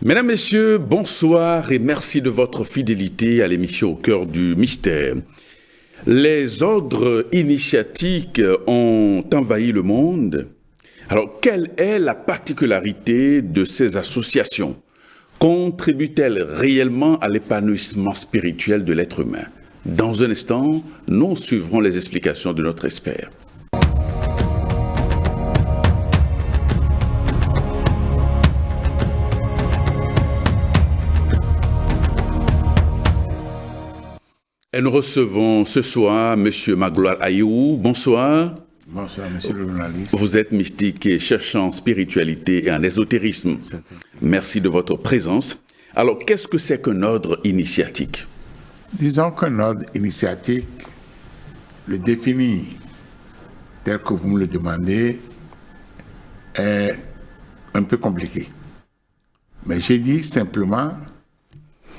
Mesdames, Messieurs, bonsoir et merci de votre fidélité à l'émission Au cœur du mystère. Les ordres initiatiques ont envahi le monde. Alors, quelle est la particularité de ces associations? Contribuent-elles réellement à l'épanouissement spirituel de l'être humain? Dans un instant, nous suivrons les explications de notre expert. Et nous recevons ce soir M. Magloire Ayou. Bonsoir. Bonsoir, monsieur le journaliste. Vous êtes mystique et cherchant en spiritualité et en ésotérisme. Merci de votre présence. Alors, qu'est-ce que c'est qu'un ordre initiatique? Disons qu'un ordre initiatique, le définir tel que vous me le demandez, est un peu compliqué. Mais j'ai dit simplement,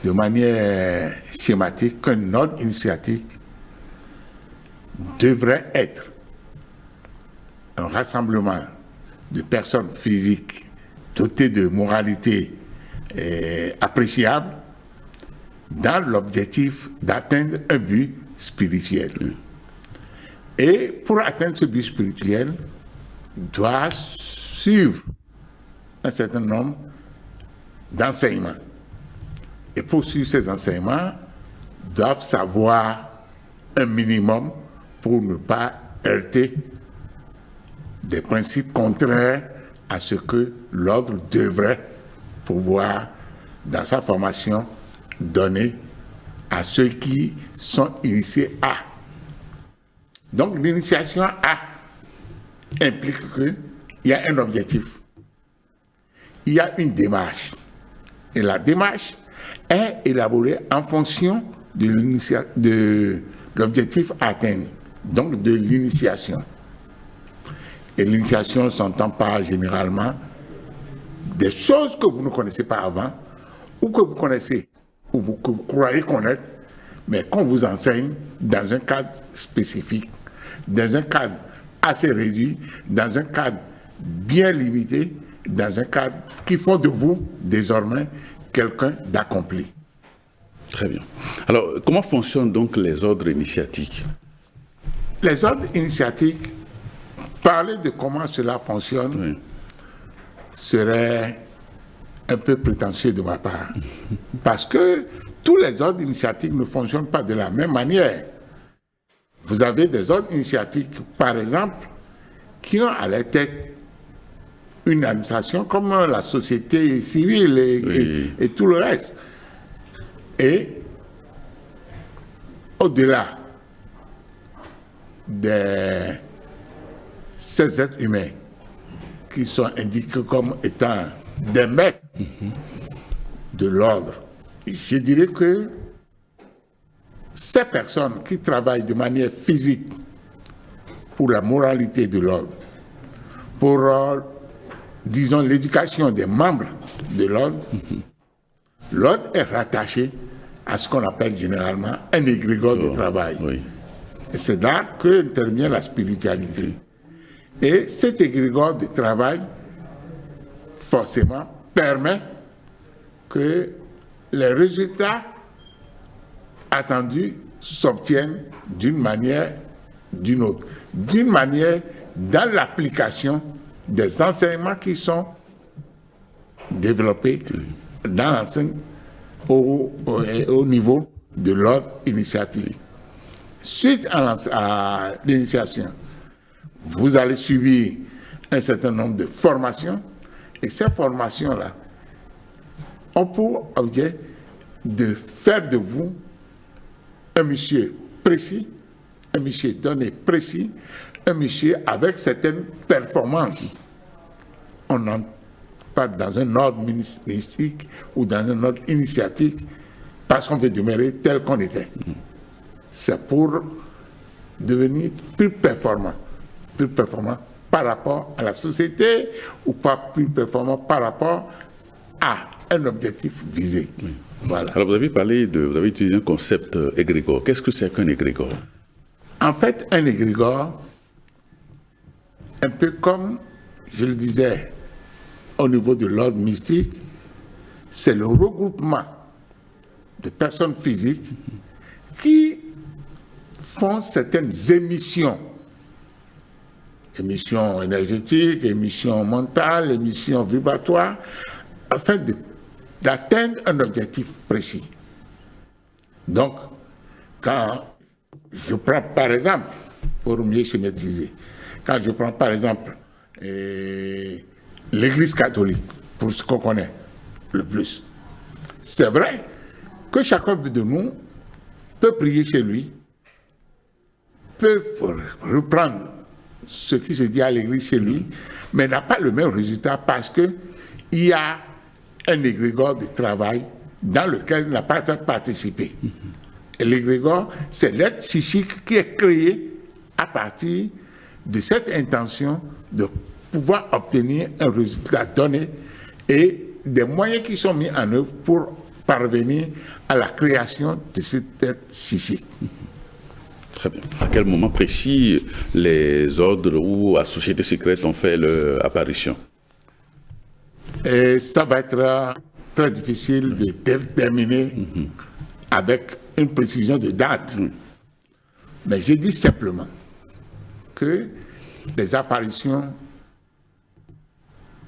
de manière schématique, qu'un ordre initiatique devrait être un rassemblement de personnes physiques dotées de moralité appréciable dans l'objectif d'atteindre un but spirituel. Et pour atteindre ce but spirituel, doit suivre un certain nombre d'enseignements. Et pour suivre ces enseignements, doivent savoir un minimum pour ne pas heurter des principes contraires à ce que l'ordre devrait pouvoir, dans sa formation, donner à ceux qui sont initiés à. Donc l'initiation A implique qu'il y a un objectif, il y a une démarche. Et la démarche est élaborée en fonction de l'objectif à atteindre, donc de l'initiation. Et l'initiation s'entend par généralement des choses que vous ne connaissez pas avant, ou que vous connaissez, ou que vous croyez connaître, mais qu'on vous enseigne dans un cadre spécifique, dans un cadre assez réduit, dans un cadre bien limité, dans un cadre qui font de vous, désormais, quelqu'un d'accompli. Très bien. Alors, comment fonctionnent donc les ordres initiatiques? Les ordres initiatiques, parler de comment cela fonctionne, oui, serait un peu prétentieux de ma part. Parce que tous les ordres initiatiques ne fonctionnent pas de la même manière. Vous avez des ordres initiatiques, par exemple, qui ont à leur tête une administration comme la société civile et tout le reste. Et au-delà de ces êtres humains qui sont indiqués comme étant des maîtres de l'ordre, je dirais que ces personnes qui travaillent de manière physique pour la moralité de l'ordre, pour disons, l'éducation des membres de l'ordre, l'ordre est rattaché à ce qu'on appelle généralement un égrégore de travail. Oui. Et c'est là qu'intervient la spiritualité. Et cet égrégore de travail, forcément, permet que les résultats attendus s'obtiennent d'une manière ou d'une autre. D'une manière, dans l'application des enseignements qui sont développés dans l'enseignement au niveau de l'ordre initiatique. Suite à l'initiation, vous allez subir un certain nombre de formations, et ces formations-là ont pour objet de faire de vous un monsieur précis, un monsieur donné précis, un monsieur avec certaines performances. On n'entre pas dans un ordre mystique ou dans un ordre initiatique parce qu'on veut demeurer tel qu'on était. C'est pour devenir plus performant par rapport à la société ou pas plus performant par rapport à un objectif visé. Oui. Voilà. Alors vous avez utilisé un concept égrégore. Qu'est-ce que c'est qu'un égrégore? En fait, un égrégore, un peu comme je le disais au niveau de l'ordre mystique, c'est le regroupement de personnes physiques qui font certaines émissions énergétiques, émissions mentales, émissions vibratoires, afin d'atteindre un objectif précis. Donc, quand je prends par exemple, pour mieux schématiser, quand je prends par exemple l'Église catholique, pour ce qu'on connaît le plus, c'est vrai que chacun de nous peut prier chez lui, peut reprendre ce qui se dit à l'église chez lui, mais n'a pas le même résultat parce qu'il y a un égrégore de travail dans lequel il n'a pas participé. Et l'égrégore, c'est l'être psychique qui est créé à partir de cette intention de pouvoir obtenir un résultat donné et des moyens qui sont mis en œuvre pour parvenir à la création de cet être psychique. Très bien. À quel moment précis les ordres ou la société secrète ont fait leur apparition? Et ça va être très difficile de déterminer avec une précision de date. Mais je dis simplement que les apparitions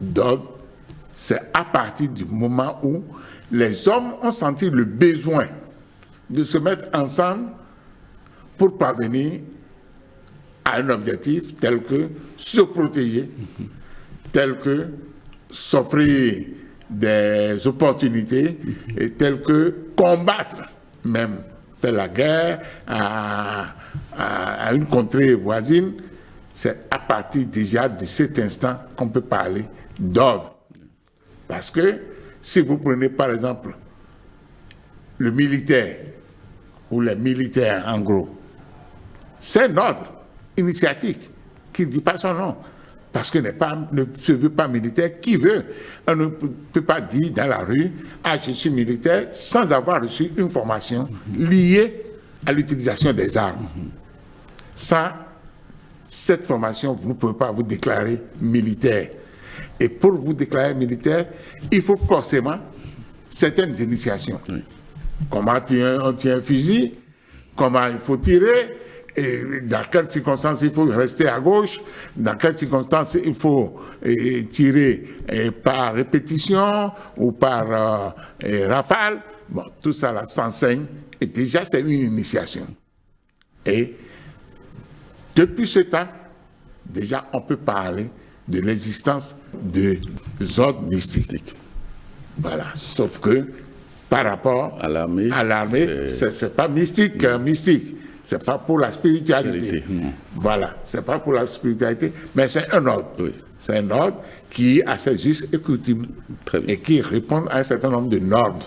d'ordre, c'est à partir du moment où les hommes ont senti le besoin de se mettre ensemble pour parvenir à un objectif tel que se protéger, tel que s'offrir des opportunités, et tel que combattre, même faire la guerre à une contrée voisine. C'est à partir déjà de cet instant qu'on peut parler d'ordre. Parce que si vous prenez par exemple le militaire, ou les militaires en gros, c'est un ordre initiatique qui ne dit pas son nom. Parce qu'il ne se veut pas militaire. Qui veut? On ne peut pas dire dans la rue « Ah, je suis militaire » sans avoir reçu une formation liée à l'utilisation des armes. Sans cette formation, vous ne pouvez pas vous déclarer militaire. Et pour vous déclarer militaire, il faut forcément certaines initiations. Comment on tient un fusil, comment il faut tirer, et dans quelles circonstances il faut rester à gauche, dans quelles circonstances il faut tirer par répétition ou par rafale. Bon, tout ça là s'enseigne et déjà c'est une initiation. Et depuis ce temps, déjà on peut parler de l'existence des ordres mystiques. Voilà, sauf que par rapport à l'armée, c'est pas mystique, mystique. C'est pas pour la spiritualité. Voilà, c'est pas pour la spiritualité, mais c'est un ordre. Oui. C'est un ordre qui a ses us et coutumes et qui répond à un certain nombre de normes.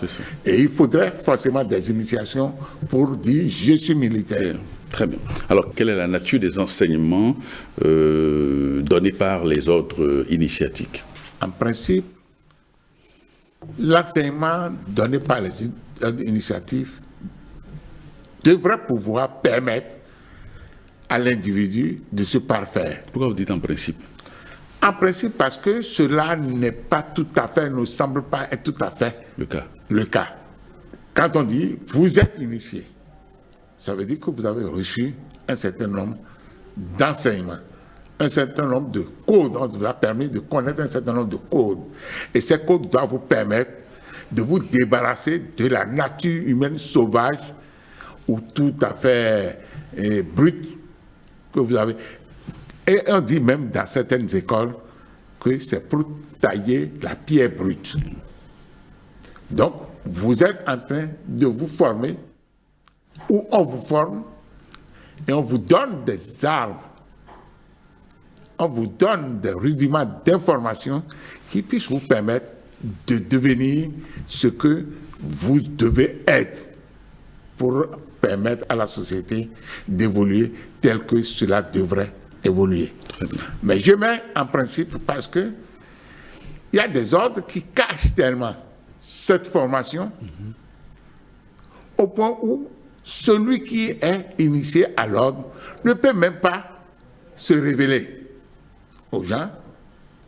Et il faudrait forcément des initiations pour dire je suis militaire. Très bien. Alors, quelle est la nature des enseignements donnés par les ordres initiatiques? En principe, l'enseignement donné par les ordres initiatifs devrait pouvoir permettre à l'individu de se parfaire. Pourquoi vous dites en principe? En principe parce que cela n'est pas tout à fait, ne semble pas être tout à fait le cas. Quand on dit « vous êtes initié », ça veut dire que vous avez reçu un certain nombre d'enseignements, un certain nombre de codes. On vous a permis de connaître un certain nombre de codes. Et ces codes doivent vous permettre de vous débarrasser de la nature humaine sauvage ou tout à fait brute que vous avez. Et on dit même dans certaines écoles que c'est pour tailler la pierre brute. Donc, vous êtes en train de vous former, ou on vous forme, et on vous donne des armes, on vous donne des rudiments d'information qui puissent vous permettre de devenir ce que vous devez être pour permettre à la société d'évoluer tel que cela devrait évoluer. Mais je mets en principe parce que il y a des ordres qui cachent tellement cette formation au point où celui qui est initié à l'ordre ne peut même pas se révéler aux gens,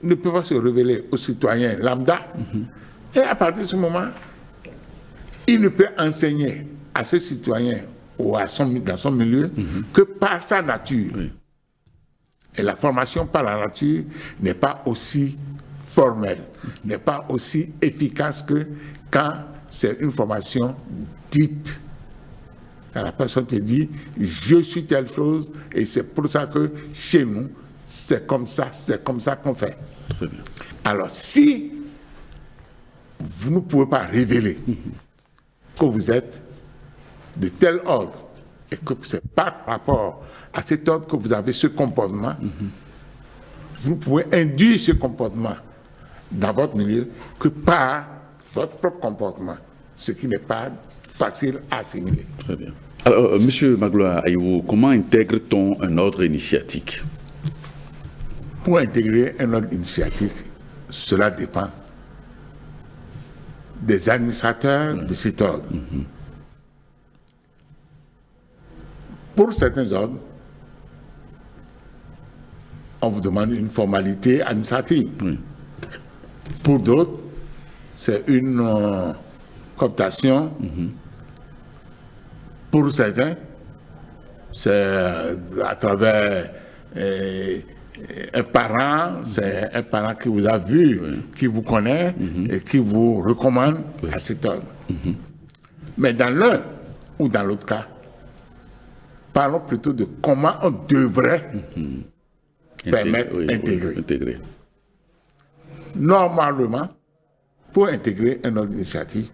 ne peut pas se révéler aux citoyens lambda, Et à partir de ce moment, il ne peut enseigner à ses citoyens ou dans son milieu que par sa nature. Oui. Et la formation par la nature n'est pas aussi formelle, n'est pas aussi efficace que quand c'est une formation dite. Quand la personne te dit, je suis telle chose, et c'est pour ça que chez nous, c'est comme ça qu'on fait. Très bien. Alors, si vous ne pouvez pas révéler que vous êtes de tel ordre, et que c'est par rapport à cet ordre que vous avez ce comportement, vous pouvez induire ce comportement dans votre milieu que par votre propre comportement, ce qui n'est pas facile à assimiler. Très bien. Alors, Monsieur Magloire Ayou, comment intègre-t-on un ordre initiatique? Pour intégrer un ordre initiatique, cela dépend des administrateurs de cet ordre. Pour certains ordres, on vous demande une formalité administrative. Pour d'autres, c'est une cooptation. Pour certains, c'est à travers un parent, c'est un parent qui vous a vu, qui vous connaît et qui vous recommande à cet ordre. Mais dans l'un ou dans l'autre cas, parlons plutôt de comment on devrait permettre d'intégrer. Normalement, pour intégrer un ordre d'initiative,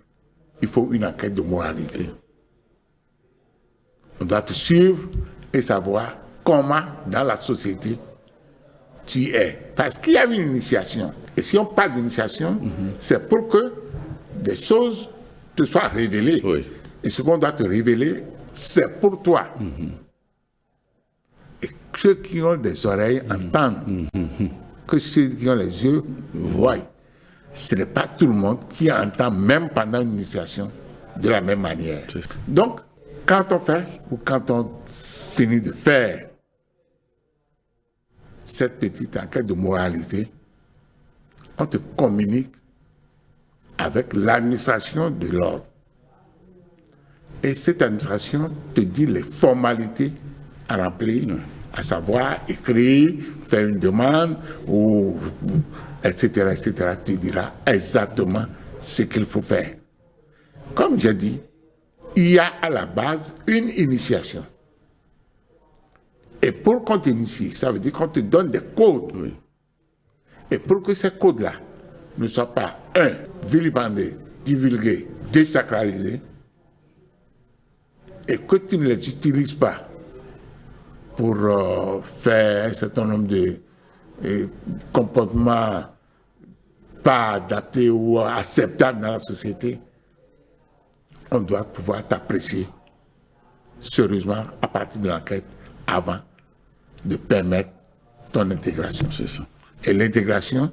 il faut une enquête de moralité. On doit te suivre et savoir comment, dans la société, tu es. Parce qu'il y a une initiation. Et si on parle d'initiation, c'est pour que des choses te soient révélées. Oui. Et ce qu'on doit te révéler, c'est pour toi. Et ceux qui ont des oreilles entendent. Que ceux qui ont les yeux voient. Ce n'est pas tout le monde qui entend, même pendant une initiation, de la même manière. Donc, quand on fait, ou quand on finit de faire cette petite enquête de moralité, on te communique avec l'administration de l'ordre. Et cette administration te dit les formalités à remplir, à savoir écrire, faire une demande, ou etc., etc., te dira exactement ce qu'il faut faire. Comme j'ai dit, il y a à la base une initiation. Et pour qu'on t'initie, ça veut dire qu'on te donne des codes. Oui. Et pour que ces codes-là ne soient pas, vilipendés, divulgués, désacralisés, et que tu ne les utilises pas pour faire un certain nombre de comportements pas adaptés ou acceptables dans la société, on doit pouvoir t'apprécier sérieusement à partir de l'enquête avant de permettre ton intégration. C'est ça. Et l'intégration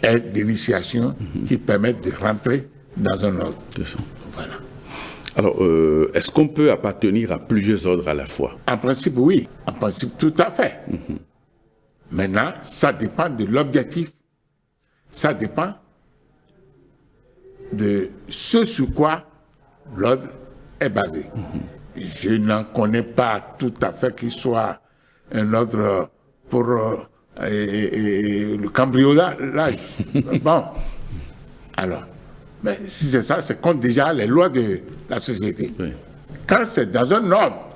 est l'initiation qui permet de rentrer dans un ordre. C'est ça. Voilà. Alors, est-ce qu'on peut appartenir à plusieurs ordres à la fois? En principe, oui. En principe, tout à fait. Maintenant, ça dépend de l'objectif. Ça dépend de ce sur quoi l'ordre est basé. Je n'en connais pas tout à fait qu'il soit un ordre pour le cambriolage. Bon, alors, mais si c'est ça, c'est contre déjà les lois de la société. Oui. Quand c'est dans un ordre,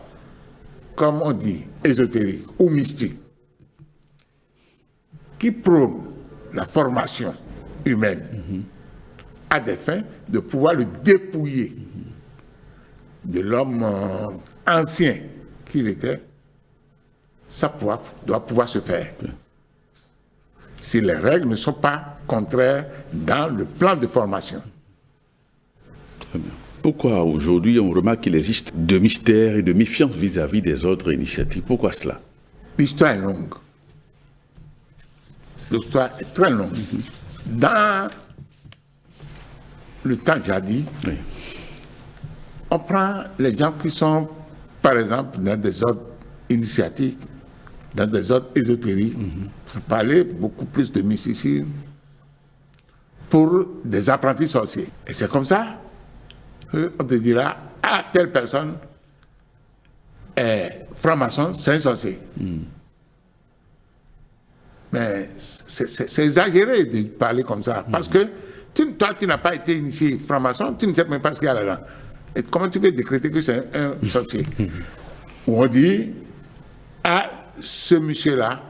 comme on dit, ésotérique ou mystique, qui prône la formation humaine à des fins de pouvoir le dépouiller de l'homme ancien qu'il était, ça doit pouvoir se faire. Si les règles ne sont pas contraires dans le plan de formation. Très bien. Pourquoi aujourd'hui on remarque qu'il existe de mystères et de méfiance vis-à-vis des ordres initiatiques? Pourquoi cela? L'histoire est longue. L'histoire est très longue. Dans le temps jadis, Oui. on prend les gens qui sont, par exemple, dans des ordres initiatiques, dans des ordres ésotériques, pour parler beaucoup plus de mysticisme. pour des apprentis sorciers. Et c'est comme ça qu'on te dira, ah, telle personne est franc-maçon, c'est un sorcier. Mais c'est exagéré de parler comme ça, parce que toi, tu n'as pas été initié franc-maçon, tu ne sais même pas ce qu'il y a là-dedans. Et comment tu peux décréter que c'est un sorcier? Ou on dit, ah, ce monsieur-là,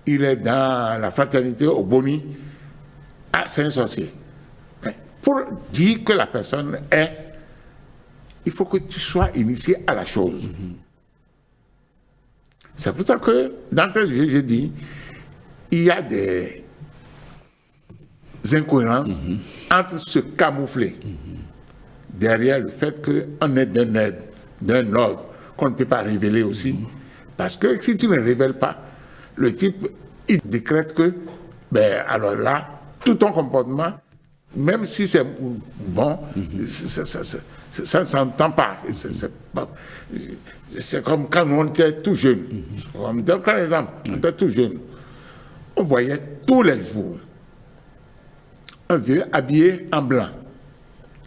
il est dans la fraternité au Boni, ah, c'est un sorcier. Mais pour dire que la personne est, il faut que tu sois initié à la chose. C'est pour ça que, d'entrée de jeu, je dis, il y a des incohérences entre se camoufler derrière le fait qu'on est d'un ordre qu'on ne peut pas révéler aussi. Parce que si tu ne révèles pas, le type, il décrète que, ben alors là, tout ton comportement, même si c'est bon, ça ne s'entend pas. C'est comme quand on était tout jeune. Par exemple, on était tout jeune. On voyait tous les jours un vieux habillé en blanc.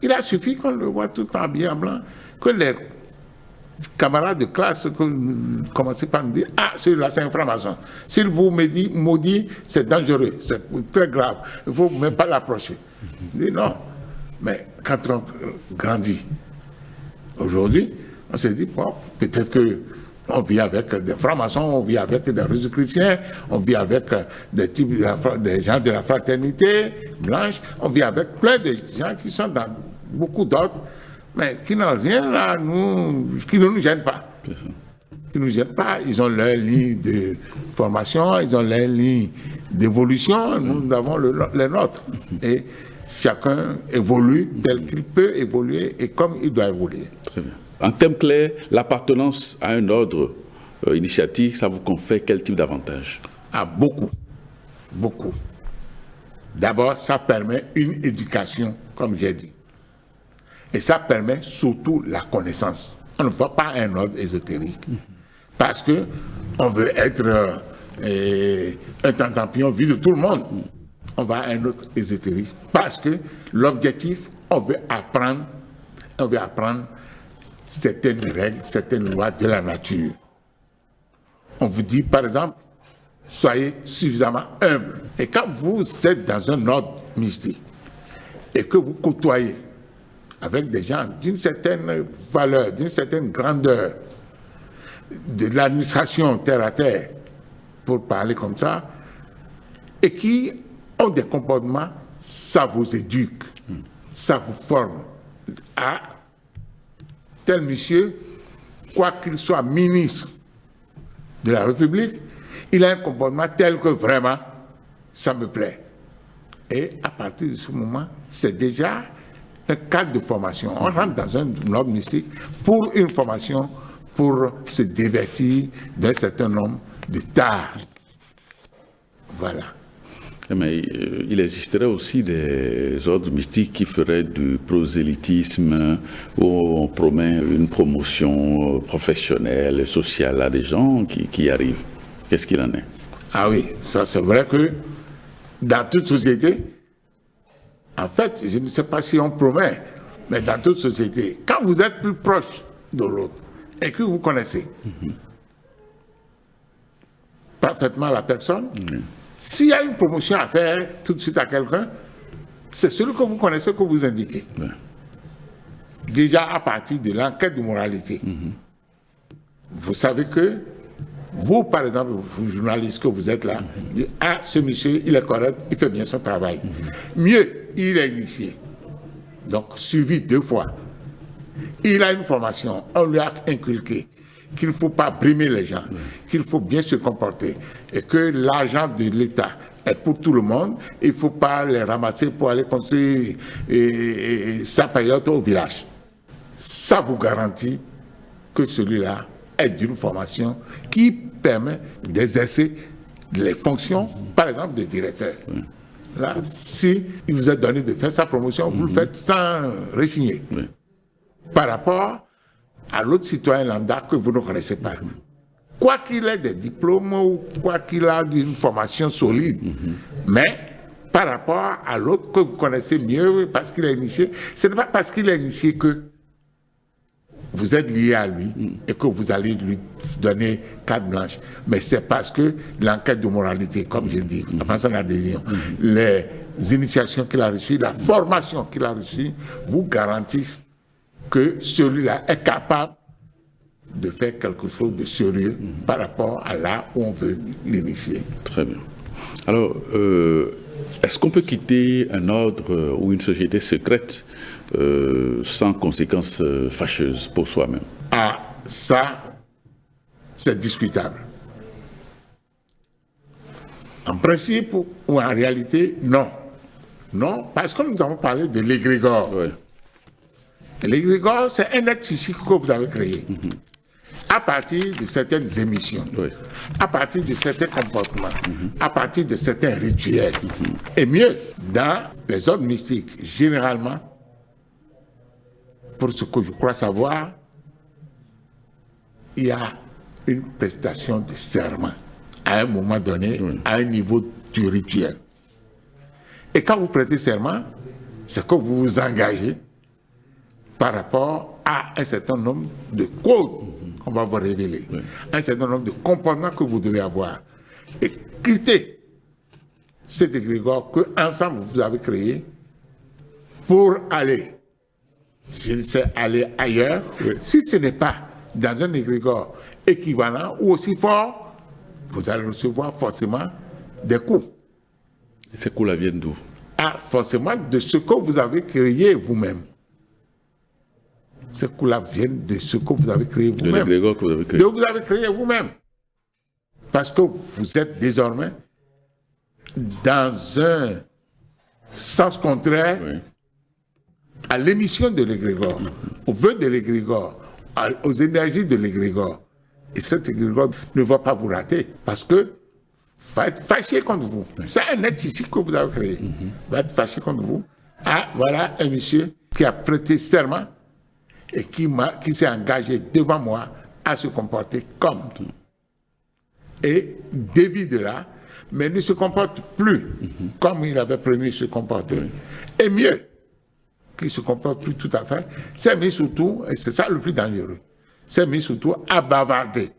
Il a suffi qu'on le voit tout le temps habillé en blanc, que les camarades de classe commençaient par me dire, ah, celui-là c'est un franc-maçon. S'il vous maudit, c'est dangereux, c'est très grave, il ne faut même pas l'approcher. Je dis non, mais quand on grandit, aujourd'hui, on s'est dit, bon, peut-être que on vit avec des francs-maçons, on vit avec des Jésus-chrétiens, on vit avec des gens de la fraternité blanche, on vit avec plein de gens qui sont dans beaucoup d'autres, mais qui n'ont rien à nous, qui ne nous gênent pas. Qui ne nous gênent pas, ils ont leur ligne de formation, ils ont leur ligne d'évolution, nous avons les nôtres. Et chacun évolue tel qu'il peut évoluer et comme il doit évoluer. Très bien. En termes clairs, l'appartenance à un ordre initiatique, ça vous confère quel type d'avantage? Ah, beaucoup. Beaucoup. D'abord, ça permet une éducation, comme j'ai dit. Et ça permet surtout la connaissance. On ne voit pas un ordre ésotérique. Parce que on veut être un tentampion vu de tout le monde. On va à un autre ésotérique. Parce que l'objectif, on veut apprendre certaines règles, certaines lois de la nature. On vous dit, par exemple, soyez suffisamment humble. Et quand vous êtes dans un ordre mystique et que vous côtoyez avec des gens d'une certaine valeur, d'une certaine grandeur, de l'administration terre à terre, pour parler comme ça, et qui ont des comportements, ça vous éduque, ça vous forme à tel monsieur, quoi qu'il soit ministre de la République, il a un comportement tel que vraiment, ça me plaît. Et à partir de ce moment, c'est déjà un cadre de formation. On rentre dans un ordre mystique pour une formation, pour se dévertir d'un certain nombre de tares. Voilà. Mais il existerait aussi des ordres mystiques qui feraient du prosélytisme où on promet une promotion professionnelle, sociale à des gens qui y arrivent. Qu'est-ce qu'il en est? Ah oui, ça c'est vrai que dans toute société, en fait, je ne sais pas si on promet, mais dans toute société, quand vous êtes plus proche de l'autre et que vous connaissez parfaitement la personne, s'il y a une promotion à faire tout de suite à quelqu'un, c'est celui que vous connaissez que vous indiquez. Déjà à partir de l'enquête de moralité. Vous savez que vous, par exemple, vous journalistes que vous êtes là, dites, ah, ce monsieur, il est correct, il fait bien son travail. Mieux, il est initié. Donc, suivi 2 fois. Il a une formation, on lui a inculqué qu'il ne faut pas brimer les gens, qu'il faut bien se comporter et que l'argent de l'État est pour tout le monde. Il ne faut pas les ramasser pour aller construire sa paillote au village. Ça vous garantit que celui-là est d'une formation qui permet d'exercer les fonctions, par exemple, de directeur. Là, si il vous est donné de faire sa promotion, vous le faites sans rechigner. Par rapport à l'autre citoyen lambda que vous ne connaissez pas. Quoi qu'il ait des diplômes ou quoi qu'il ait une formation solide, mais par rapport à l'autre que vous connaissez mieux parce qu'il a initié. Ce n'est pas parce qu'il a initié que vous êtes lié à lui et que vous allez lui donner carte blanche. Mais c'est parce que l'enquête de moralité, comme je le dis, enfin son adhésion, les initiations qu'il a reçues, la formation qu'il a reçue, vous garantissent que celui-là est capable de faire quelque chose de sérieux par rapport à là où on veut l'initier. Très bien. Alors, est-ce qu'on peut quitter un ordre ou une société secrète sans conséquences fâcheuses pour soi-même? Ah, ça, c'est discutable. En principe ou en réalité, non. Non, parce que nous avons parlé de l'égrégore. Oui. L'égrégore, c'est un être physique que vous avez créé. À partir de certaines émissions, Oui. à partir de certains comportements, à partir de certains rituels. Et mieux, dans les ordres mystiques, généralement, pour ce que je crois savoir, il y a une prestation de serment à un moment donné, à un niveau du rituel. Et quand vous prêtez serment, c'est que vous vous engagez par rapport à un certain nombre de codes qu'on va vous révéler, un certain nombre de comportements que vous devez avoir. Et quitter cet égrégore que ensemble vous avez créé pour aller, je sais, aller ailleurs. Si ce n'est pas dans un égrégore équivalent ou aussi fort, vous allez recevoir forcément des coups. Et ces coups-là viennent d'où? Ah, forcément de ce que vous avez créé vous-même. Ces coups-là viennent de ce que vous avez créé vous-même. De l'égrégore que vous avez créé. De vous avez créé vous-même. Parce que vous êtes désormais dans un sens contraire à l'émission de l'égrégore, au vœu de l'égrégore, aux énergies de l'égrégore. Et cet égrégore ne va pas vous rater parce que va être fâché contre vous. C'est un être ici que vous avez créé. Va être fâché contre vous. Ah, voilà un monsieur qui a prêté serment et qui s'est engagé devant moi à se comporter comme. Et dévie de là, mais ne se comporte plus comme il avait promis de se comporter. Et mieux, qu'il ne se comporte plus tout à fait, s'est mis surtout, et c'est ça le plus dangereux, s'est mis surtout à bavarder.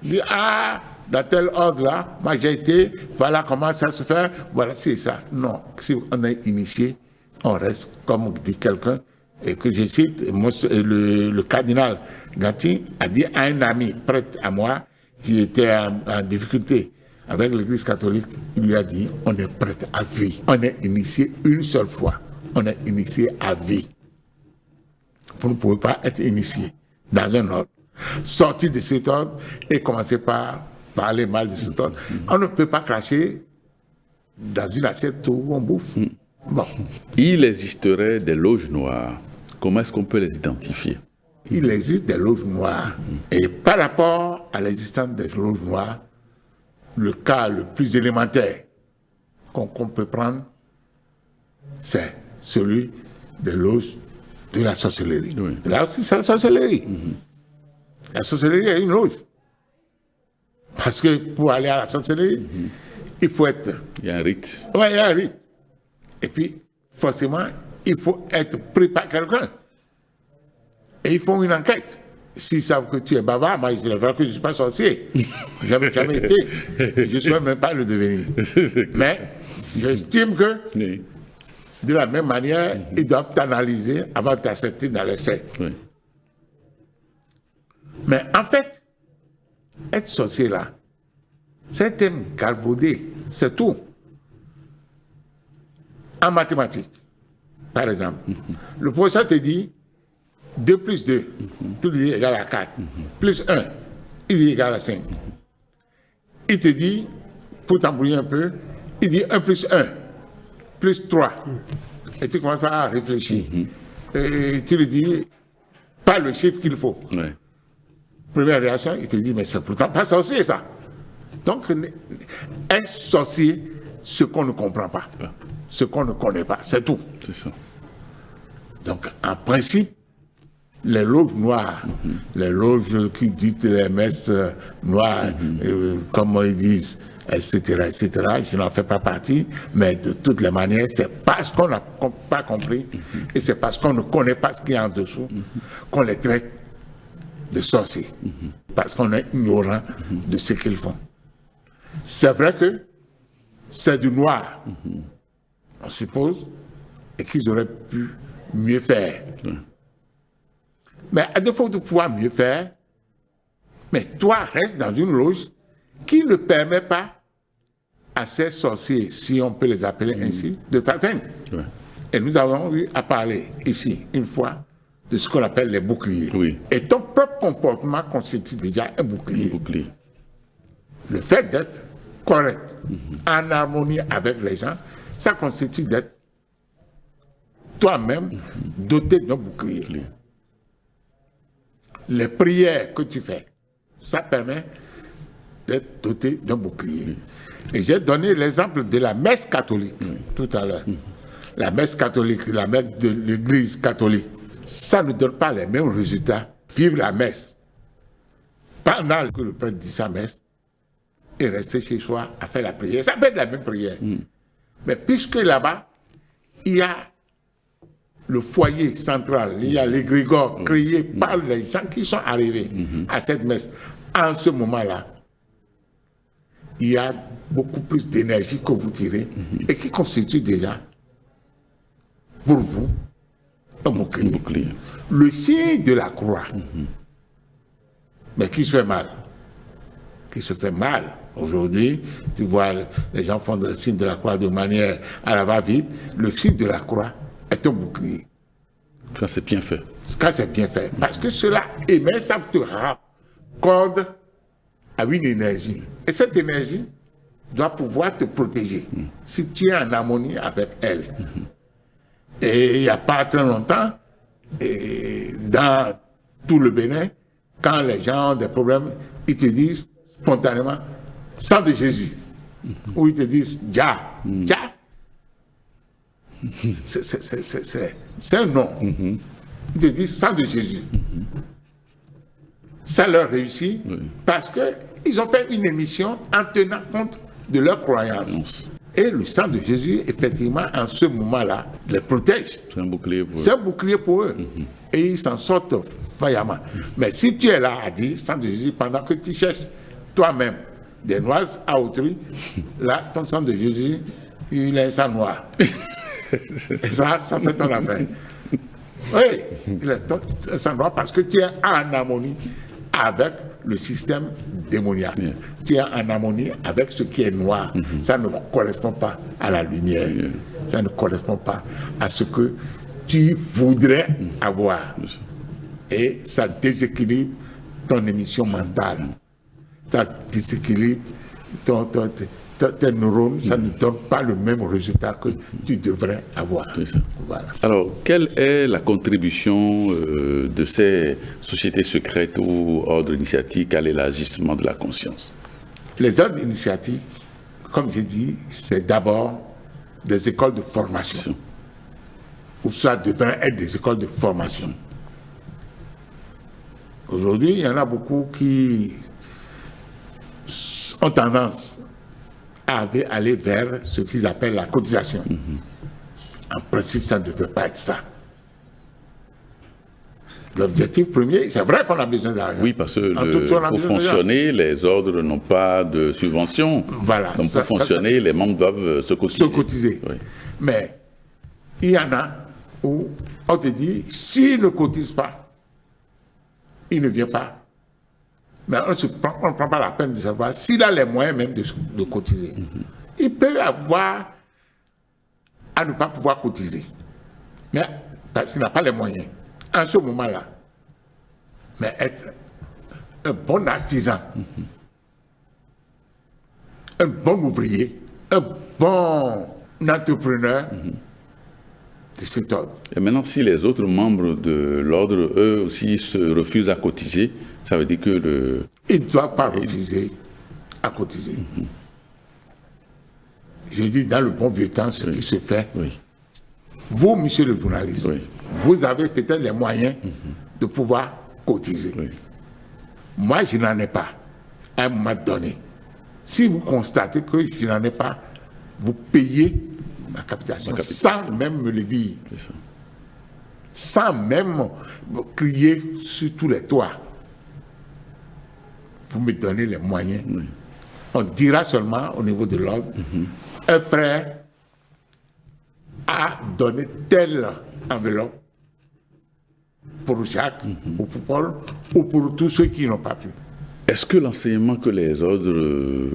Il dit, ah, dans tel ordre-là, moi j'ai été, voilà comment ça se fait, voilà, c'est ça. Non, si on est initié, on reste, comme dit quelqu'un, et que je cite, le cardinal Gatti a dit à un ami prêtre à moi, qui était en difficulté avec l'Église catholique, il lui a dit, on est prêtre à vie. On est initié une seule fois. On est initié à vie. Vous ne pouvez pas être initié dans un ordre. Sortir de cet ordre et commencer par parler mal de cet ordre. On ne peut pas cracher dans une assiette où on bouffe. Bon. Il existerait des loges noires. Comment est-ce qu'on peut les identifier? Il existe des loges noires. Et par rapport à l'existence des loges noires, le cas le plus élémentaire qu'on peut prendre, c'est celui des loges de la sorcellerie. Oui. Là aussi, c'est la sorcellerie. La sorcellerie est une loge. Parce que pour aller à la sorcellerie, il faut être... Il y a un rite. Oui, il y a un rite. Et puis, forcément, il faut être pris par quelqu'un. Et ils font une enquête. S'ils savent que tu es bavard, moi, c'est vrai que je ne suis pas sorcier. Je n'ai jamais été. Je ne souhaite même pas le devenir. Mais j'estime que, de la même manière, ils doivent t'analyser avant de t'accepter dans les sectes. Oui. Mais en fait, être sorcier là, c'est un thème galvaudé, c'est tout. En mathématiques, par exemple, le professeur te dit 2 plus 2, tout dit égal à 4, plus 1, il dit égal à 5. Il te dit, pour t'embrouiller un peu, il dit 1 plus 1, plus 3. Et tu commences à réfléchir. Et tu lui dis, pas le chiffre qu'il faut. Ouais. Première réaction, il te dit, mais c'est pourtant pas sorcier ça. Donc, un sorcier, ce qu'on ne comprend pas, ce qu'on ne connaît pas, c'est tout. C'est ça. Donc, en principe, les loges noires, les loges qui disent les messes noires, comme ils disent, etc., etc. Je n'en fais pas partie, mais de toutes les manières, c'est parce qu'on n'a pas compris et c'est parce qu'on ne connaît pas ce qu'il y a en dessous qu'on les traite de sorciers, parce qu'on est ignorant de ce qu'ils font. C'est vrai que c'est du noir, on suppose, et qu'ils auraient pu mieux faire. Mais à défaut de pouvoir mieux faire, mais toi reste dans une loge qui ne permet pas à ces sorciers, si on peut les appeler ainsi, de t'atteindre. Et nous avons eu à parler ici, une fois, de ce qu'on appelle les boucliers. Et ton propre comportement constitue déjà un bouclier. Le fait d'être correct, en harmonie avec les gens, ça constitue d'être toi-même doté d'un bouclier. Les prières que tu fais, ça permet d'être doté d'un bouclier. Et j'ai donné l'exemple de la messe catholique tout à l'heure. La messe catholique, la messe de l'église catholique, ça ne donne pas les mêmes résultats. Vivre la messe pendant que le prêtre dit sa messe et rester chez soi à faire la prière. Ça peut être la même prière. Mais puisque là-bas, il y a le foyer central, il y a l'égrégore créé par les gens qui sont arrivés à cette messe. En ce moment-là, il y a beaucoup plus d'énergie que vous tirez et qui constitue déjà pour vous un bouclier. Le signe de la croix, mais qui se fait mal. Qui se fait mal. Aujourd'hui, tu vois, les gens font le signe de la croix de manière à la va-vite. Le signe de la croix est un bouclier. Quand c'est bien fait. Quand c'est bien fait. Parce que cela émet, ça te raccorde à une énergie. Et cette énergie doit pouvoir te protéger si tu es en harmonie avec elle. Et il n'y a pas très longtemps, et dans tout le Bénin, quand les gens ont des problèmes, ils te disent spontanément sang de Jésus. Ou ils te disent Jah. Jah. C'est un nom. Ils te disent sang de Jésus. Ça leur réussit parce qu'ils ont fait une émission en tenant compte de leurs croyances. Et le sang de Jésus, effectivement, en ce moment-là, les protège. C'est un bouclier pour eux. C'est un bouclier pour eux. Et ils s'en sortent vaillamment. Mais si tu es là à dire sang de Jésus pendant que tu cherches toi-même des noises à autrui, là, ton sang de Jésus, il est un sang noir. Et ça fait ton affaire. Oui, il est un sang noir parce que tu es en harmonie avec le système démoniaque. Tu es en harmonie avec ce qui est noir. Ça ne correspond pas à la lumière. Ça ne correspond pas à ce que tu voudrais avoir. Et ça déséquilibre ton émission mentale. Ça déséquilibre tes neurones. Ça ne donne pas le même résultat que tu devrais avoir. Voilà. Alors, quelle est la contribution de ces sociétés secrètes ou ordres initiatiques à l'élargissement de la conscience? Les ordres initiatiques, comme j'ai dit, c'est d'abord des écoles de formation. Ou ça devrait être des écoles de formation. Aujourd'hui, il y en a beaucoup qui ont tendance à aller vers ce qu'ils appellent la cotisation. En principe, ça ne devrait pas être ça. L'objectif premier, c'est vrai qu'on a besoin d'argent. Oui, parce que pour fonctionner, les ordres n'ont pas de subvention. Voilà. Donc pour fonctionner, les membres doivent se cotiser. Oui. Mais il y en a où on te dit, s'il ne cotise pas, il ne vient pas. Mais on ne prend pas la peine de savoir s'il a les moyens même de cotiser. Il peut avoir à ne pas pouvoir cotiser. Mais parce qu'il n'a pas les moyens. En ce moment-là, mais être un bon artisan, un bon ouvrier, un bon entrepreneur de cet ordre. Et maintenant, si les autres membres de l'ordre, eux aussi, se refusent à cotiser, ça veut dire que ils ne doivent pas refuser à cotiser. Je dis dans le bon vieux temps ce qui se fait. Vous, monsieur le journaliste, vous avez peut-être les moyens de pouvoir cotiser. Moi, je n'en ai pas à un moment donné. Si vous constatez que je n'en ai pas, vous payez la capitation sans même me le dire. Sans même crier sur tous les toits. Vous me donnez les moyens. Oui. On dira seulement au niveau de l'ordre, un frère a donné telle enveloppe pour Jacques, ou pour Paul, ou pour tous ceux qui n'ont pas pu. Est-ce que l'enseignement que les ordres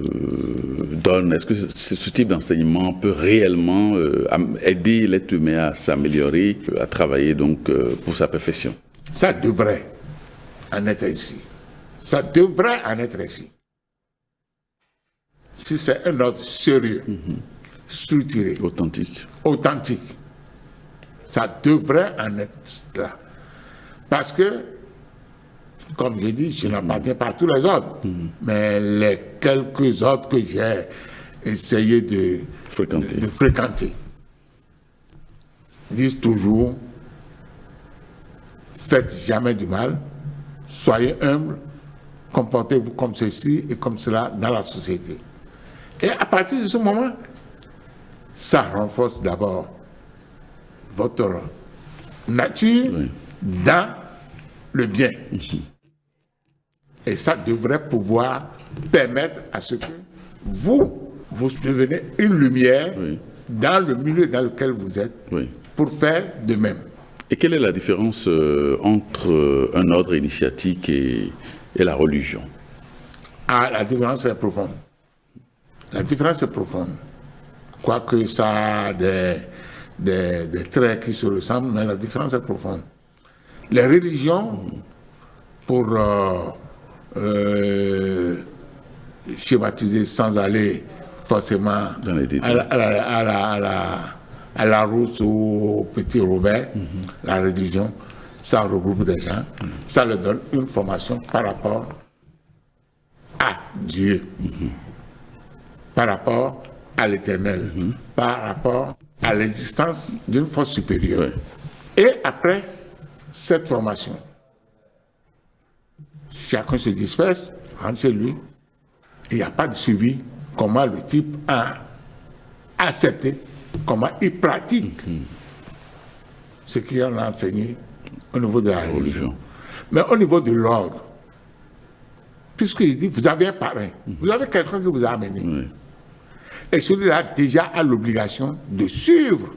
donnent, est-ce que ce type d'enseignement peut réellement aider l'être humain à s'améliorer, à travailler donc pour sa perfection? Ça devrait en être ainsi. Ça devrait en être ainsi. Si c'est un ordre sérieux, structuré, authentique, ça devrait en être là. Parce que, comme j'ai dit, je n'appartiens pas à tous les ordres, mais les quelques ordres que j'ai essayé de fréquenter disent toujours, faites jamais du mal, soyez humbles, comportez-vous comme ceci et comme cela dans la société. Et à partir de ce moment, ça renforce d'abord votre nature dans le bien. Et ça devrait pouvoir permettre à ce que vous devenez une lumière dans le milieu dans lequel vous êtes pour faire de même. Et quelle est la différence entre un ordre initiatique et la religion? Ah, la différence est profonde. La différence est profonde. Quoique ça a des traits qui se ressemblent, mais la différence est profonde. Les religions, pour schématiser sans aller forcément à la Rousse ou au Petit Robert, la religion, ça regroupe des gens, ça leur donne une formation par rapport à Dieu, par rapport à l'éternel, par rapport à l'existence d'une force supérieure. Et après cette formation, chacun se disperse, rentre chez lui, il n'y a pas de suivi, comment le type a accepté, comment il pratique ce qu'il a enseigné au niveau de la religion. Mais au niveau de l'ordre, puisqu'il dit, vous avez un parrain, vous avez quelqu'un qui vous a amené. Et celui-là déjà a l'obligation de suivre,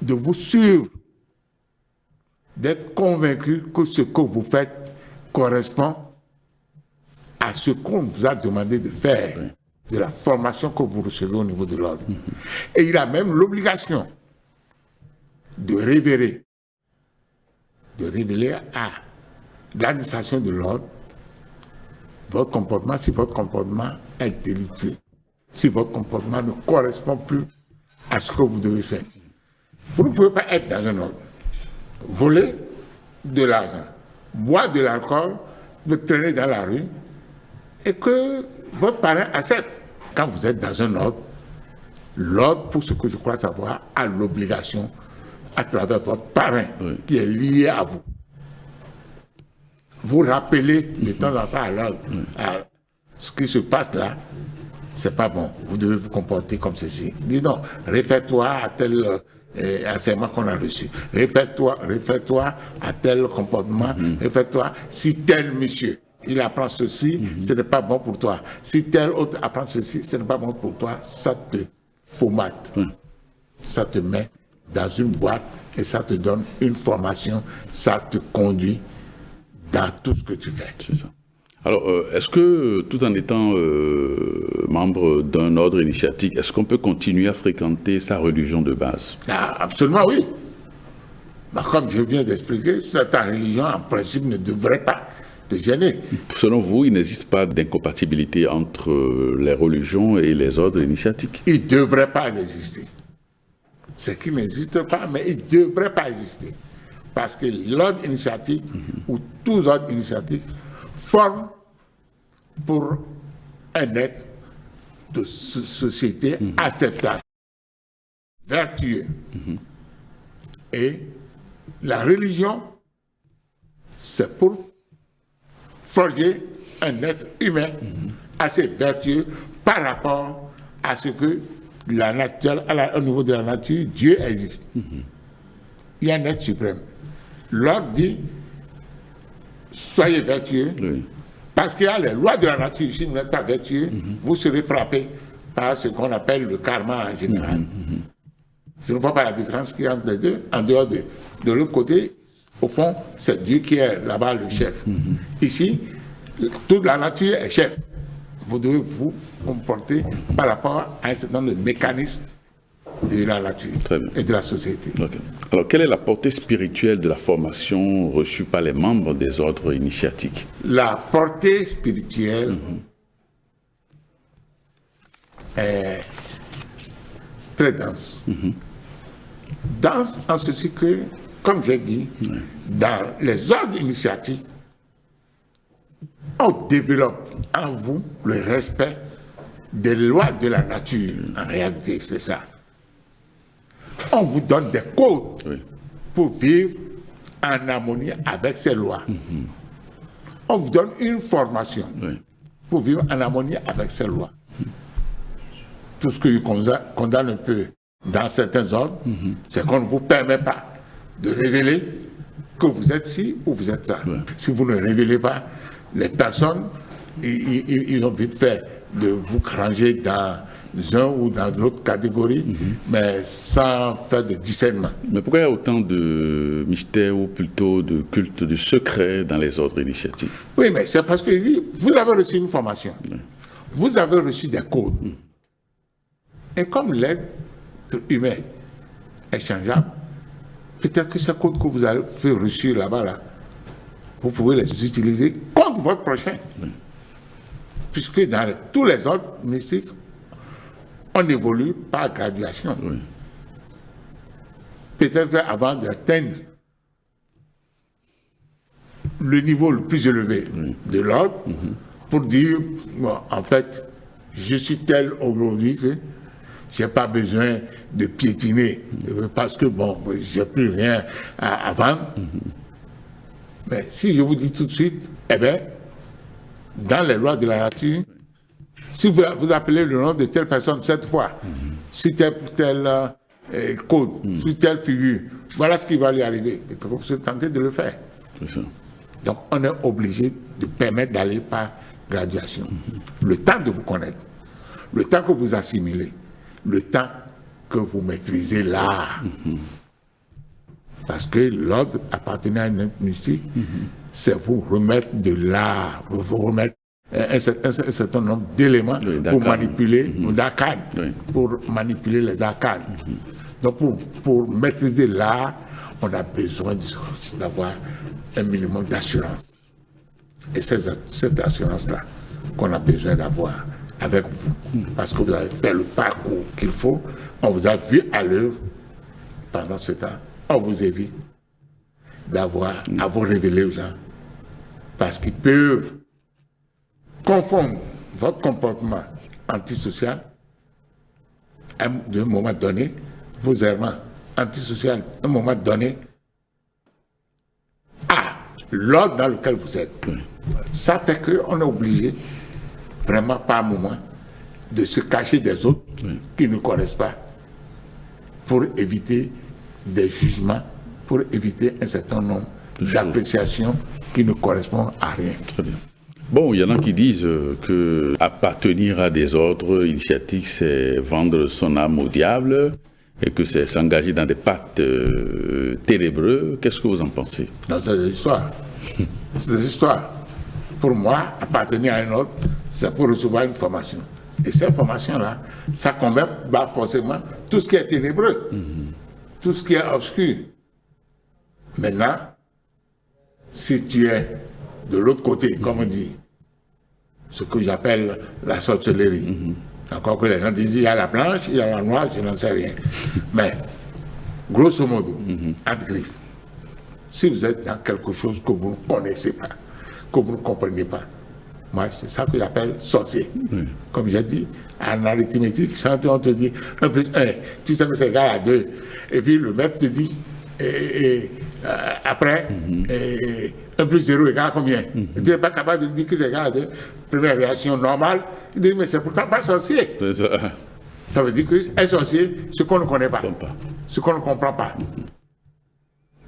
de vous suivre, d'être convaincu que ce que vous faites correspond à ce qu'on vous a demandé de faire, de la formation que vous recevez au niveau de l'ordre. Et il a même l'obligation de révéler à l'administration de l'ordre votre comportement, si votre comportement est délictueux, si votre comportement ne correspond plus à ce que vous devez faire. Vous ne pouvez pas être dans un ordre, voler de l'argent, boire de l'alcool, me traîner dans la rue, et que votre parrain accepte. Quand vous êtes dans un ordre, l'ordre, pour ce que je crois savoir, a l'obligation, à travers votre parrain, qui est lié à vous, vous rappelez de temps en temps à ce qui se passe là, c'est pas bon, vous devez vous comporter comme ceci. Dis donc, réfère-toi à tel enseignement qu'on a reçu, réfère-toi à tel comportement, réfère-toi si tel monsieur, il apprend ceci, ce n'est pas bon pour toi. Si tel autre apprend ceci, ce n'est pas bon pour toi, ça te formate, ça te met dans une boîte et ça te donne une formation, ça te conduit dans tout ce que tu fais. C'est ça. Alors, est-ce que, tout en étant membre d'un ordre initiatique, est-ce qu'on peut continuer à fréquenter sa religion de base? Ah, absolument, oui. Mais comme je viens d'expliquer, ta religion, en principe, ne devrait pas te gêner. Selon vous, il n'existe pas d'incompatibilité entre les religions et les ordres initiatiques? Il ne devrait pas exister. C'est qu'il n'existe pas, mais il ne devrait pas exister. Parce que l'ordre initiatique, ou tous ordres initiatiques, forment pour un être de société acceptable, vertueux. Et la religion, c'est pour forger un être humain assez vertueux par rapport à ce que la nature, au niveau de la nature, Dieu existe. Il y a un être suprême. L'ordre dit, soyez vertueux, parce qu'il y a les lois de la nature. Si vous n'êtes pas vertueux, vous serez frappé par ce qu'on appelle le karma en général. Je ne vois pas la différence qu'il y a entre les deux. En dehors de l'autre côté, au fond, c'est Dieu qui est là-bas le chef. Ici, toute la nature est chef. Vous devez vous comporter par rapport à un certain nombre de mécanismes de la nature et de la société. Okay. Alors, quelle est la portée spirituelle de la formation reçue par les membres des ordres initiatiques? La portée spirituelle est très dense. Dense en ceci que, comme j'ai dit, dans les ordres initiatiques, on développe en vous le respect des lois de la nature. En réalité, c'est ça. On vous donne des codes pour vivre en harmonie avec ces lois. On vous donne une formation pour vivre en harmonie avec ces lois. Tout ce que je condamne un peu dans certains ordres, c'est qu'on ne vous permet pas de révéler que vous êtes ci ou vous êtes ça. Si vous ne révélez pas, les personnes, ils ont vite fait de vous ranger dans un ou dans l'autre catégorie, mais sans faire de discernement. Mais pourquoi il y a autant de mystères ou plutôt de cultes du secret dans les ordres initiatiques? Oui, mais c'est parce que vous avez reçu une formation, vous avez reçu des codes. Et comme l'être humain est changeable, peut-être que ces codes que vous avez reçus là-bas, vous pouvez les utiliser contre votre prochain. Puisque dans tous les ordres mystiques, on évolue par graduation. Peut-être qu'avant d'atteindre le niveau le plus élevé de l'ordre, pour dire, bon, en fait, je suis tel aujourd'hui que je n'ai pas besoin de piétiner, parce que, bon, je n'ai plus rien à vendre. Mais si je vous dis tout de suite, eh bien, dans les lois de la nature, si vous appelez le nom de telle personne cette fois, sur tel code, sur telle figure, voilà ce qui va lui arriver. Et vous se tentez de le faire. Donc, on est obligé de permettre d'aller par graduation. Le temps de vous connaître, le temps que vous assimilez, le temps que vous maîtrisez l'art. Parce que l'ordre appartenant à une mystique, c'est vous remettre de l'art, vous remettre un certain nombre d'éléments pour manipuler nos arcanes, pour manipuler les arcanes. Donc pour maîtriser l'art, on a besoin d'avoir un minimum d'assurance. Et c'est cette assurance-là qu'on a besoin d'avoir avec vous. Parce que vous avez fait le parcours qu'il faut, on vous a vu à l'œuvre pendant ce temps. On vous évite d'avoir à vous révéler aux gens. Parce qu'ils peuvent confondre votre comportement antisocial à un moment donné, vos errements antisociaux à un moment donné, à l'ordre dans lequel vous êtes. Ça fait qu'on est obligé, vraiment par moment, de se cacher des autres qui ne connaissent pas pour éviter des jugements, pour éviter un certain nombre d'appréciations qui ne correspondent à rien. Très bien. Bon, il y en a qui disent que appartenir à des ordres initiatiques, c'est vendre son âme au diable et que c'est s'engager dans des pactes ténébreux. Qu'est-ce que vous en pensez? Dans ces histoires. C'est des histoires. Pour moi, appartenir à un ordre, c'est pour recevoir une formation. Et cette formation-là, ça combat forcément tout ce qui est ténébreux, tout ce qui est obscur. Maintenant, si tu es de l'autre côté, comme on dit, ce que j'appelle la sorcellerie. Encore que les gens disent, il y a la blanche, il y a la noire, je n'en sais rien. Mais, grosso modo, entre griffes, si vous êtes dans quelque chose que vous ne connaissez pas, que vous ne comprenez pas, moi, c'est ça que j'appelle sorcier. Comme j'ai dit, en arithmétique, on te dit 1 plus 1, tu sais que c'est égal à 2. Et puis le maître te dit, après, 1 plus 0 égale combien? Tu n'es pas capable de dire que c'est égal à 2. Première réaction normale, il dit, mais c'est pourtant pas sorcier. C'est ça. Ça veut dire qu'un sorcier, ce qu'on ne connaît pas, ce qu'on ne comprend pas.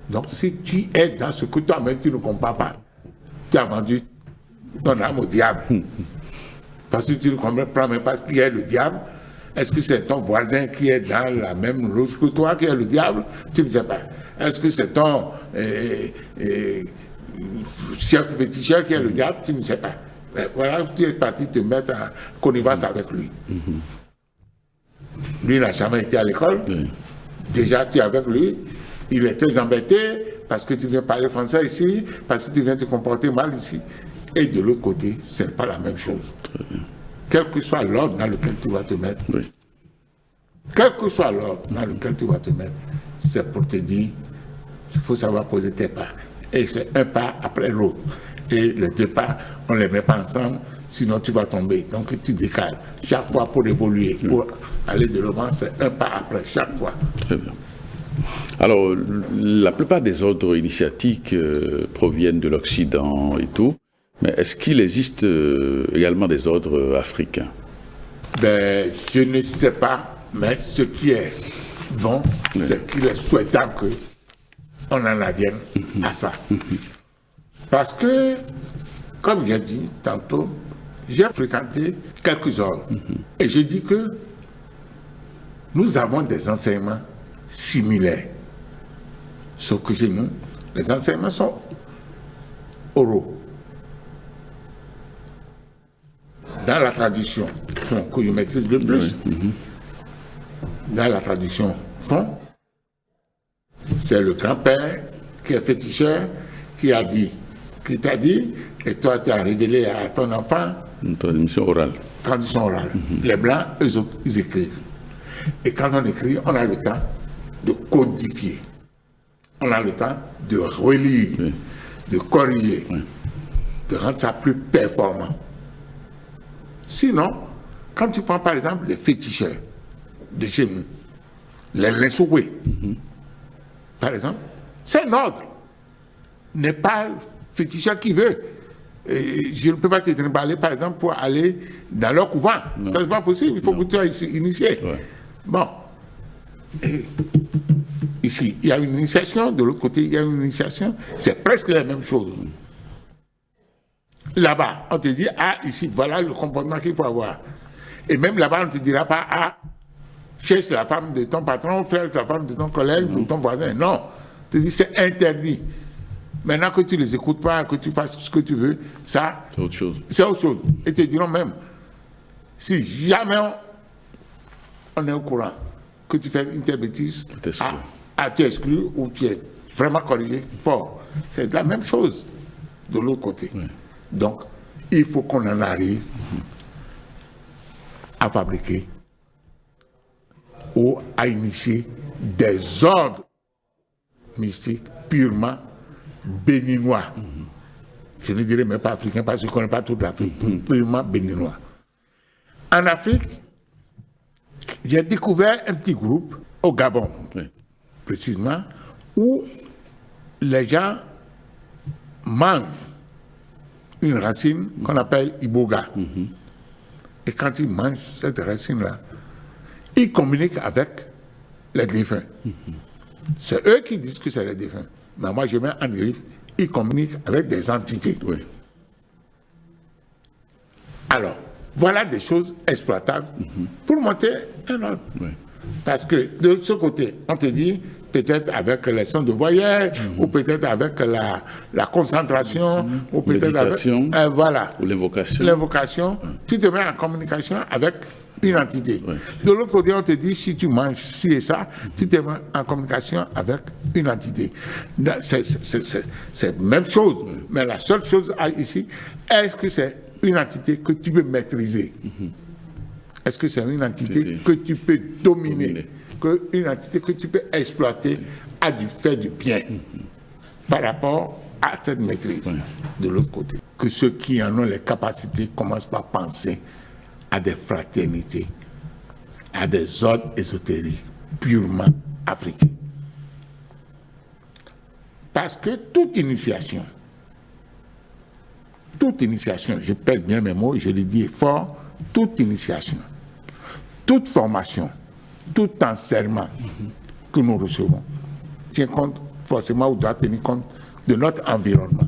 Donc, si tu es dans ce que toi-même tu ne comprends pas, tu as vendu ton âme au diable. Parce que tu ne comprends même pas qui est le diable. Est-ce que c'est ton voisin qui est dans la même loge que toi qui est le diable? Tu ne sais pas. Est-ce que c'est ton chef féticheur qui est le diable? Tu ne sais pas. Mais voilà, tu es parti te mettre en connivence avec lui. Lui n'a jamais été à l'école. Déjà, tu es avec lui. Il est très embêté parce que tu viens parler français ici, parce que tu viens te comporter mal ici. Et de l'autre côté, ce n'est pas la même chose. Quel que soit l'ordre dans lequel tu vas te mettre, quel que soit l'ordre dans lequel tu vas te mettre, c'est pour te dire, il faut savoir poser tes pas. Et c'est un pas après l'autre. Et les 2 pas, on ne les met pas ensemble, sinon tu vas tomber. Donc tu décales. Chaque fois pour évoluer, pour aller de l'avant, c'est un pas après, chaque fois. Très bien. Alors, la plupart des ordres initiatiques proviennent de l'Occident et tout, mais est-ce qu'il existe également des ordres africains? Ben, je ne sais pas, mais ce qui est bon, c'est qu'il est souhaitable qu'on en advienne à ça. Parce que, comme j'ai dit tantôt, j'ai fréquenté quelques ordres. Et je dis que nous avons des enseignements similaires. Sauf que chez nous, les enseignements sont oraux. Dans la tradition que je maîtrise le plus, dans la tradition fond, c'est le grand-père qui est féticheur, qui t'a dit, et toi tu as révélé à ton enfant. Une tradition orale. Tradition orale. Les Blancs, eux autres, ils écrivent. Et quand on écrit, on a le temps de codifier. On a le temps de relire, de corriger, de rendre ça plus performant. Sinon, quand tu prends par exemple les féticheurs de chez nous, les Linsoué, par exemple, c'est un ordre. N'est pas le féticheur qui veut. Et je ne peux pas te trimballer, par exemple, pour aller dans leur couvent. Non. Ça, c'est pas possible. Il faut que tu sois initié. Ouais. Bon. Et ici, il y a une initiation. De l'autre côté, il y a une initiation. C'est presque la même chose. Là-bas, on te dit, ah, ici, voilà le comportement qu'il faut avoir. Et même là-bas, on ne te dira pas, ah, cherche la femme de ton patron, cherche la femme de ton collègue ou ton voisin. Non. On te dit, c'est interdit. Maintenant que tu ne les écoutes pas, que tu fasses ce que tu veux, ça, c'est autre chose. C'est autre chose. Et te diront même, si jamais on est au courant que tu fais une telle bêtise, tu es exclu ou tu es vraiment corrigé fort. C'est la même chose de l'autre côté. Oui. Donc, il faut qu'on en arrive à fabriquer ou à initier des ordres mystiques purement béninois. Je ne dirais même pas africain parce que je ne connais pas toute l'Afrique. Purement béninois. En Afrique, j'ai découvert un petit groupe au Gabon, précisément, où les gens mangent une racine qu'on appelle iboga. Et quand ils mangent cette racine-là, ils communiquent avec les défunts. C'est eux qui disent que c'est les défunts. Mais moi, je mets en griffe, ils communiquent avec des entités. Oui. Alors, voilà des choses exploitables pour monter un ordre. Oui. Parce que de ce côté, on te dit, peut-être avec les sons de voyage, ou peut-être avec la concentration, ou peut-être avec... voilà. Ou l'invocation. L'invocation, tu te mets en communication avec une entité. Oui. De l'autre côté, on te dit, si tu manges ci et ça, tu te mets en communication avec une entité. C'est la même chose, mais la seule chose ici, est-ce que c'est une entité que tu peux maîtriser? Est-ce que c'est une entité que tu peux dominer? Une entité que tu peux exploiter à faire du bien par rapport à cette maîtrise. De l'autre côté, que ceux qui en ont les capacités commencent par penser à des fraternités, à des ordres ésotériques purement africains. Parce que toute initiation toute initiation, je pèse bien mes mots, je le dis fort, toute initiation, toute formation, tout enseignement que nous recevons tient compte forcément ou doit tenir compte de notre environnement.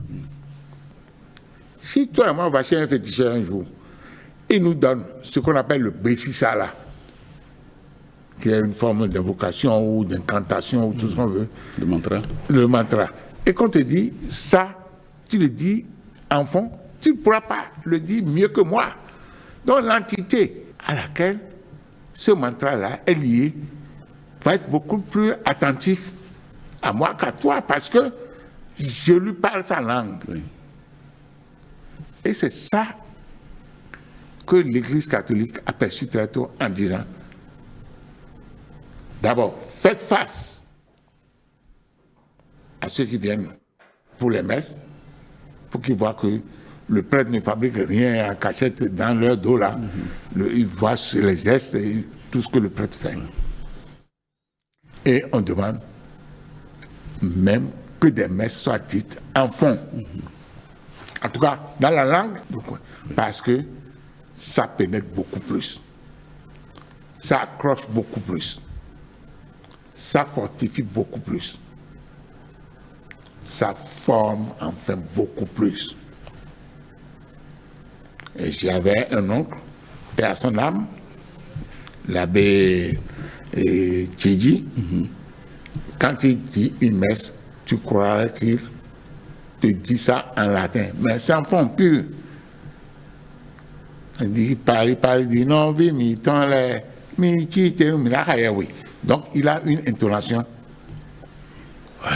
Si toi et moi on va chez un féticheur un jour, il nous donne ce qu'on appelle le Bessisala, qui est une forme d'invocation ou d'incantation ou tout ce qu'on veut. Le mantra. Le mantra. Et qu'on te dit, ça, tu le dis en fond, tu ne pourras pas le dire mieux que moi. Donc l'entité à laquelle ce mantra-là est lié va être beaucoup plus attentif à moi qu'à toi, parce que je lui parle sa langue. Oui. Et c'est ça que l'Église catholique a perçu très tôt en disant, d'abord, faites face à ceux qui viennent pour les messes, pour qu'ils voient que le prêtre ne fabrique rien en cachette dans leur dos là. Ils voient les gestes et tout ce que le prêtre fait. Et on demande même que des messes soient dites en fond. En tout cas, dans la langue, parce que ça pénètre beaucoup plus. Ça accroche beaucoup plus. Ça fortifie beaucoup plus. Ça forme enfin beaucoup plus. Et j'avais un oncle, paix à son âme, l'abbé Tchédji. Quand il dit une messe, tu croirais qu'il te dit ça en latin. Mais c'est en fond pur. Il parle, il dit non, oui, mais oui. Donc il a une intonation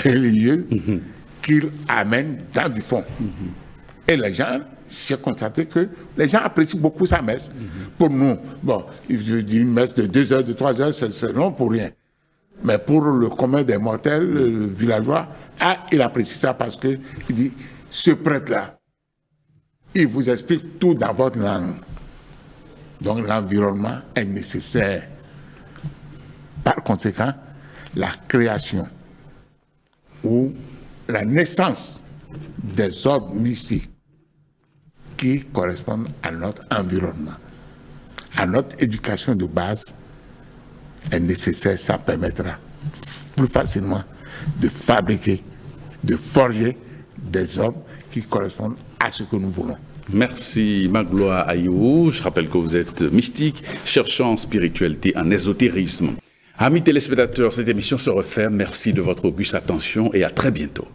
religieuse qu'il amène dans du fond. Et les gens, j'ai constaté que les gens apprécient beaucoup sa messe. Pour nous, bon, je dis une messe de 2 heures, de 3 heures, c'est long pour rien. Mais pour le commun des mortels, le villageois, il apprécie ça parce qu'il dit, ce prêtre-là, il vous explique tout dans votre langue. Donc l'environnement est nécessaire. Par conséquent, la création ou la naissance des ordres mystiques qui correspondent à notre environnement, à notre éducation de base, est nécessaire. Ça permettra plus facilement de fabriquer, de forger des hommes qui correspondent à ce que nous voulons. Merci Magloire Ayou. Je rappelle que vous êtes mystique, cherchant en spiritualité, en ésotérisme. Amis téléspectateurs, cette émission se referme. Merci de votre auguste attention et à très bientôt.